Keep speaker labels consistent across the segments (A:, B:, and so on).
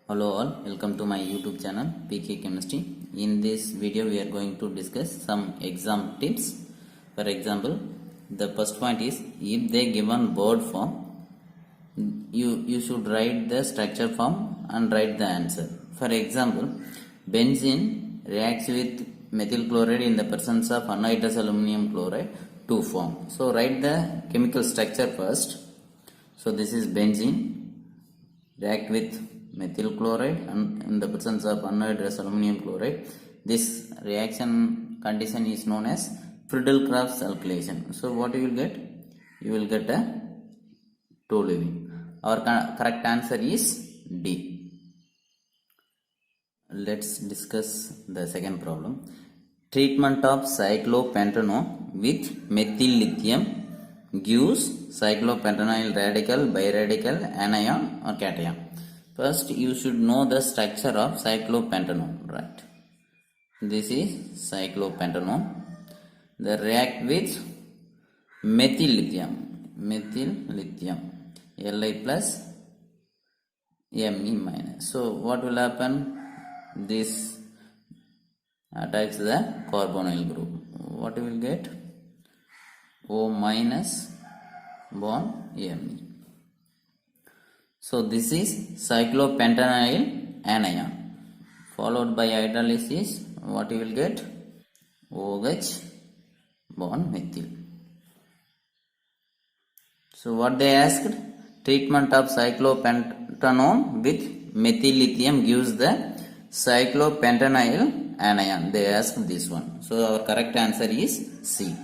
A: Hello all, welcome to my YouTube channel PK Chemistry. In this video we are going to discuss some exam tips. For example, the first point is if they given board form, you should write the structure form and write the answer. For example, benzene reacts with methyl chloride in the presence of anhydrous aluminum chloride to form. So write the chemical structure first. So this is benzene react with methyl chloride and in the presence of anhydrous aluminum chloride. This reaction condition is known as Friedel-Crafts alkylation. So what you will get? You will get a toluene. Our correct answer is D. Let's discuss the second problem. Treatment of cyclopentanone with methyl lithium gives cyclopentanyl radical, biradical, anion or cation. First, you should know the structure of cyclopentanone, right? This is cyclopentanone. They react with methyl lithium, Li plus Me minus. So, what will happen? This attacks the carbonyl group. What you will get? O minus bond Me. So this is cyclopentanyl anion. Followed by hydrolysis, what you will get? OH bond methyl. So what they asked? Treatment of cyclopentanone with methyl lithium gives the cyclopentanyl anion. They asked this one. So our correct answer is C.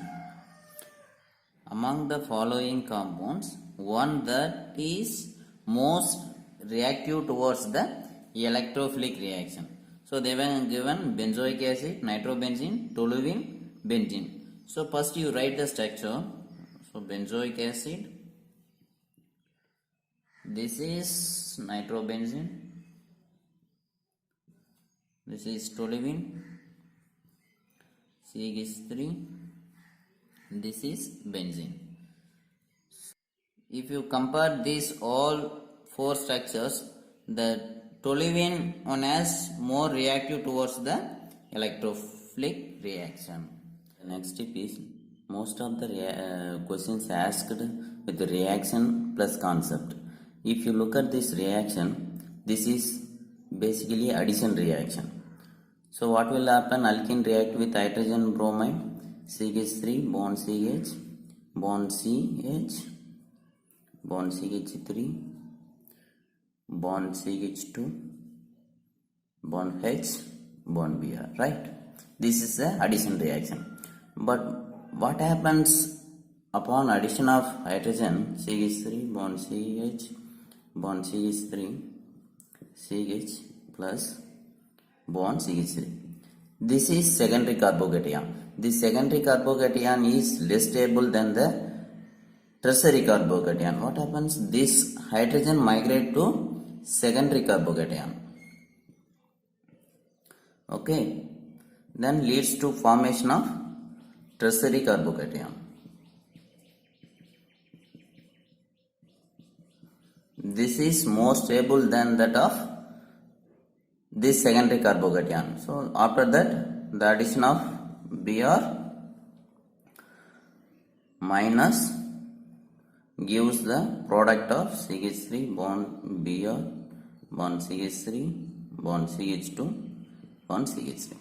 A: Among the following compounds, one that is most reactive towards the electrophilic reaction. So they were given benzoic acid, nitrobenzene, toluene, benzene. So first you write the structure. So benzoic acid, this is nitrobenzene, this is toluene, CH3, this is benzene. If you compare these all four structures, the toluene one is more reactive towards the electrophilic reaction. The next tip is most of the questions asked with the reaction plus concept. If you look at this reaction, this is basically addition reaction. So what will happen? Alkene react with hydrogen bromide, CH3 bond CH, bond CH, bond CH3, bond CH2, bond H, bond Br, right? This is the addition reaction. But what happens upon addition of hydrogen? CH3, bond CH, bond CH3, CH plus bond CH3. This is secondary carbocation. This secondary carbocation is less stable than the tertiary carbocation. What happens? This hydrogen migrate to secondary carbocation. Okay. Then leads to formation of tertiary carbocation. This is more stable than that of this secondary carbocation. So after that, the addition of Br minus gives the product of CH3 bond Br, bond CH3, bond CH2, bond CH3.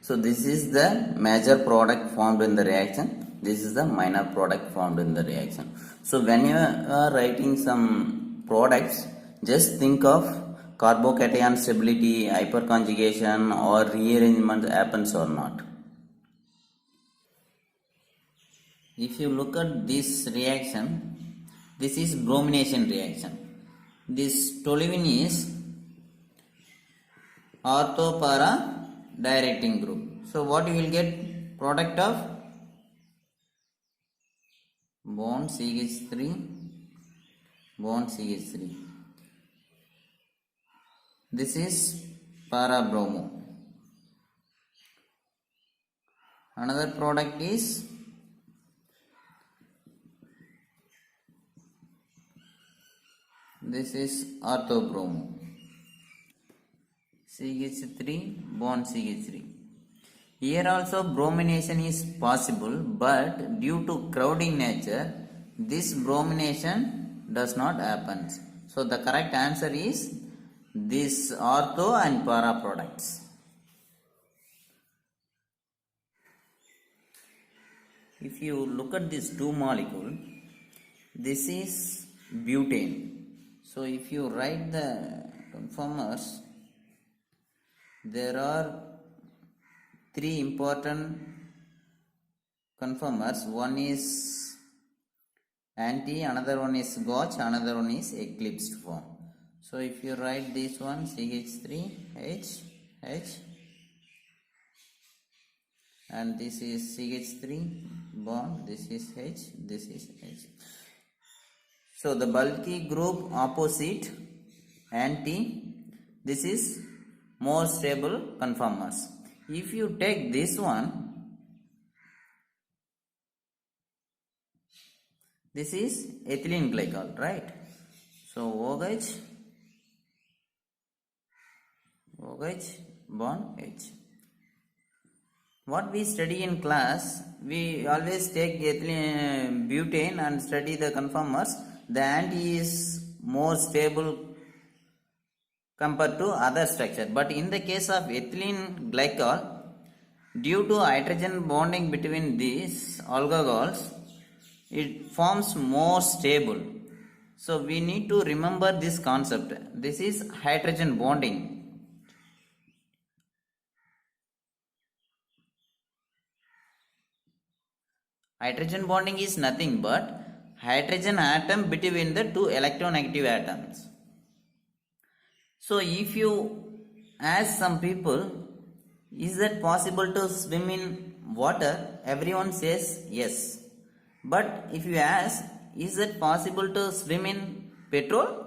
A: So this is the major product formed in the reaction. This is the minor product formed in the reaction. So when you are writing some products, just think of carbocation stability, hyperconjugation or rearrangement happens or not. If you look at this reaction, this is bromination reaction. This toluene is ortho-para directing group. So what you will get? Product of bond CH3, bond CH3. This is para-bromo. Another product is this is orthobromo. CH3 bond CH3. Here also bromination is possible, but due to crowding nature, this bromination does not happen. So the correct answer is this ortho and para products. If you look at this two molecule, this is butane. So if you write the conformers, there are three important conformers. One is anti, another one is Gauch, another one is eclipsed form. So if you write this one, CH3H, H, and this is CH3 bond, this is H, this is H. So the bulky group opposite anti, this is more stable conformers. If you take this one, this is ethylene glycol, right? So OH bond H. What we study in class, we always take ethylene butane and study the conformers. The anti is more stable compared to other structure, but in the case of ethylene glycol, due to hydrogen bonding between these alcohols, it forms more stable. So we need to remember this concept. This is hydrogen bonding. Hydrogen bonding is nothing but hydrogen atom between the two electronegative atoms. So if you ask some people, is it possible to swim in water? Everyone says yes. But if you ask, is it possible to swim in petrol?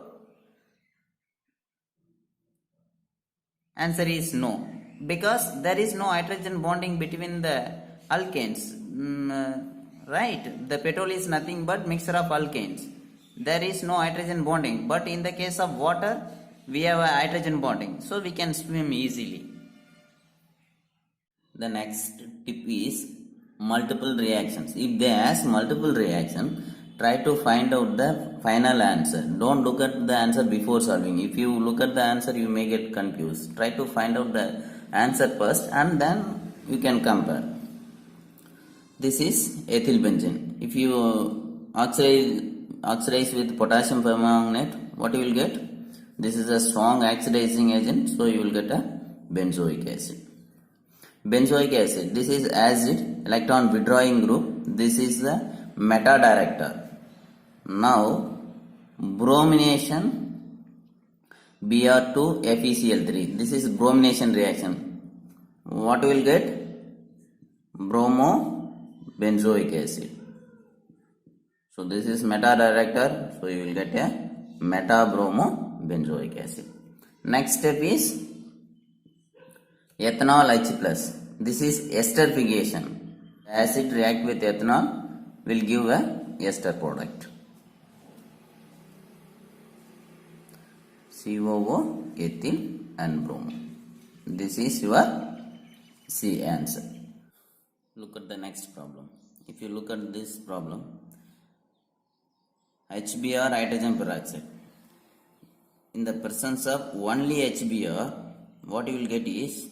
A: Answer is no, because there is no hydrogen bonding between the alkanes. Right? The petrol is nothing but mixture of alkanes. There is no hydrogen bonding. But in the case of water, we have a hydrogen bonding, so we can swim easily. The next tip is multiple reactions. If they ask multiple reaction, try to find out the final answer. Don't look at the answer before solving. If you look at the answer, you may get confused. Try to find out the answer first and then you can compare. This is ethyl benzene. If you oxidize with potassium permanganate, what you will get? This is a strong oxidizing agent, so you will get a benzoic acid. Benzoic acid, this is acid, electron withdrawing group. This is the meta director. Now, bromination Br2 FeCl3. This is bromination reaction. What you will get? Bromobenzoic acid. So this is meta director, so you will get a meta-bromobenzoic acid. Next step is ethanol H+. This is esterification. Acid react with ethanol will give a ester product. COO, ethyl and bromo. This is your C answer. Look at the next problem. If you look at this problem, HBr hydrogen peroxide. In the presence of only HBr, what you will get is,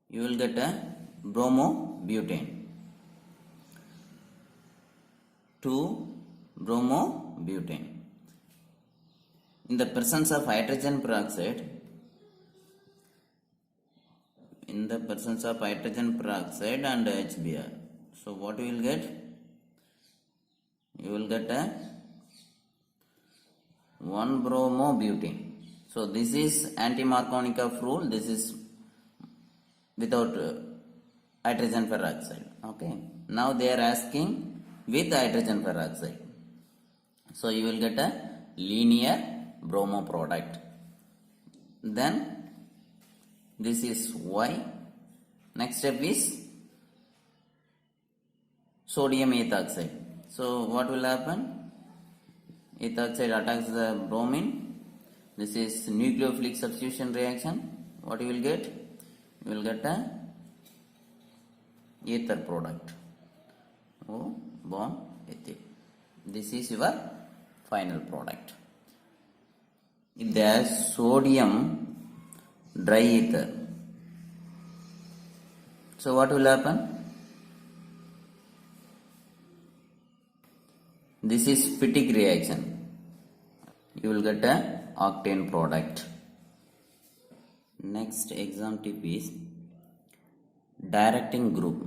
A: you will get a bromobutane. 2 bromobutane. In the presence of hydrogen peroxide, and HBr, so what you will get? You will get a 1 bromobutane. So this is anti-Markovnikov rule. This is without hydrogen peroxide. Okay. Now they are asking with hydrogen peroxide. So you will get a linear bromo product. Then this is Y. Next step is sodium ethoxide. So what will happen? Ethoxide attacks the bromine This is nucleophilic substitution reaction. What you will get? You will get a ether product. O bond ethyl. This is your final product. If there is sodium dry ether, so what will happen? This is Fittig reaction. You will get a octane product. Next exam tip is directing group.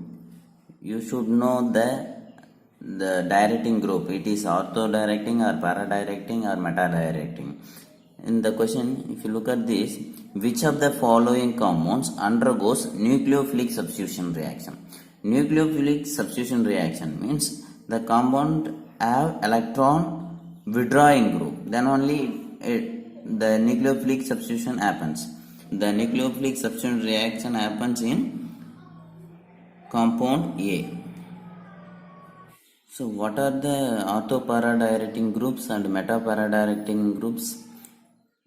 A: You should know the directing group. It is ortho-directing or para-directing or meta-directing. In the question, if you look at this, which of the following compounds undergoes nucleophilic substitution reaction? Nucleophilic substitution reaction means the compound have electron withdrawing group. Then only the nucleophilic substitution happens. The nucleophilic substitution reaction happens in compound A. So what are the ortho-para-directing groups and meta-para-directing groups?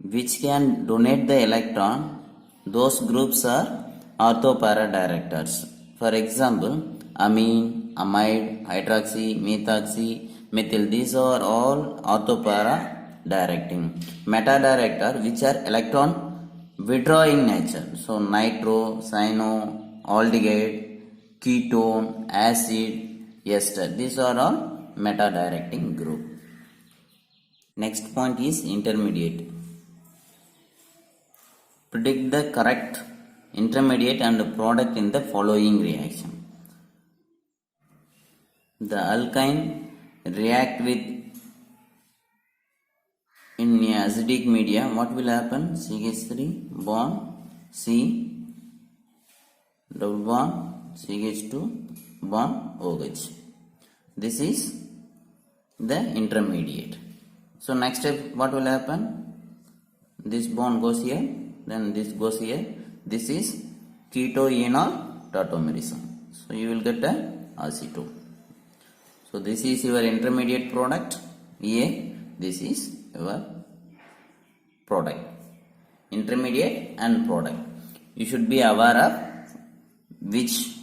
A: Which can donate the electron? Those groups are ortho-para-directors. For example, amine, amide, hydroxy, methoxy, methyl. These are all ortho-para-directing. Meta-director, which are electron withdrawing nature. So nitro, cyano, aldehyde, ketone, acid, ester. These are all meta-directing group. Next point is intermediate. Predict the correct intermediate and product in the following reaction. The alkyne react with in acidic media. What will happen? CH3 bond C double bond CH2 bond OH. This is the intermediate. So next step, what will happen? This bond goes here, then this goes here. This is ketoenol tautomerism. So you will get a acetone. So this is your intermediate product A. This is your product. Intermediate and product. You should be aware of which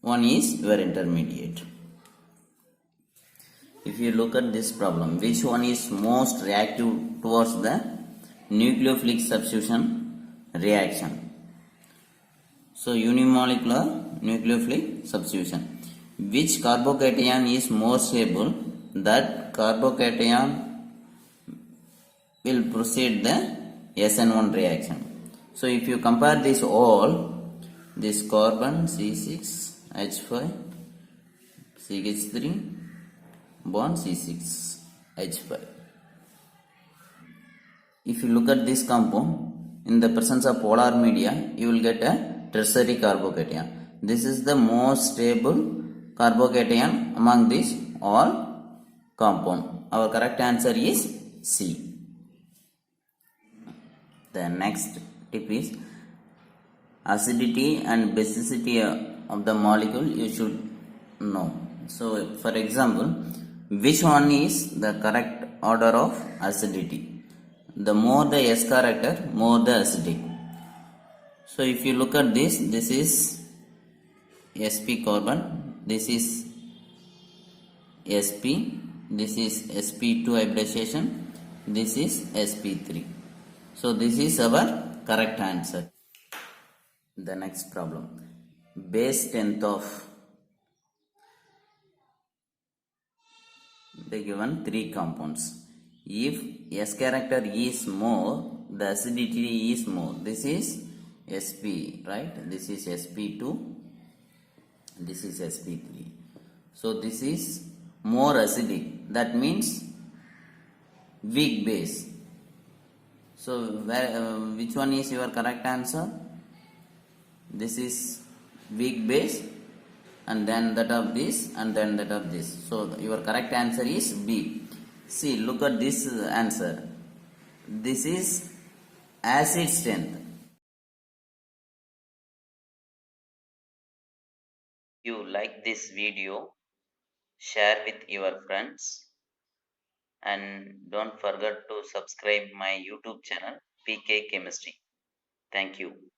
A: one is your intermediate. If you look at this problem, which one is most reactive towards the nucleophilic substitution reaction? So unimolecular nucleophilic substitution. Which carbocation is more stable? That carbocation will proceed the SN1 reaction. So if you compare this all, this carbon C6H5 CH3 bond C6H5. If you look at this compound, in the presence of polar media, you will get a tertiary carbocation. This is the most stable carbocation among these all compound. Our correct answer is C. The next tip is acidity and basicity of the molecule you should know. So for example, which one is the correct order of acidity? The more the S character, more the acidic. So if you look at this, this is sp carbon, this is sp, this is sp2 hybridization, this is sp3. So this is our correct answer. The next problem, base strength of the given three compounds. If S character is more, the acidity is more. This is sp, right? This is sp2, this is sp3. So this is more acidic. That means weak base. So which one is your correct answer? This is weak base, and then that of this, and then that of this. So your correct answer is B. See, look at this answer. This is acid strength. If you like this video, share with your friends. and don't forget to subscribe my YouTube channel PK Chemistry. Thank you.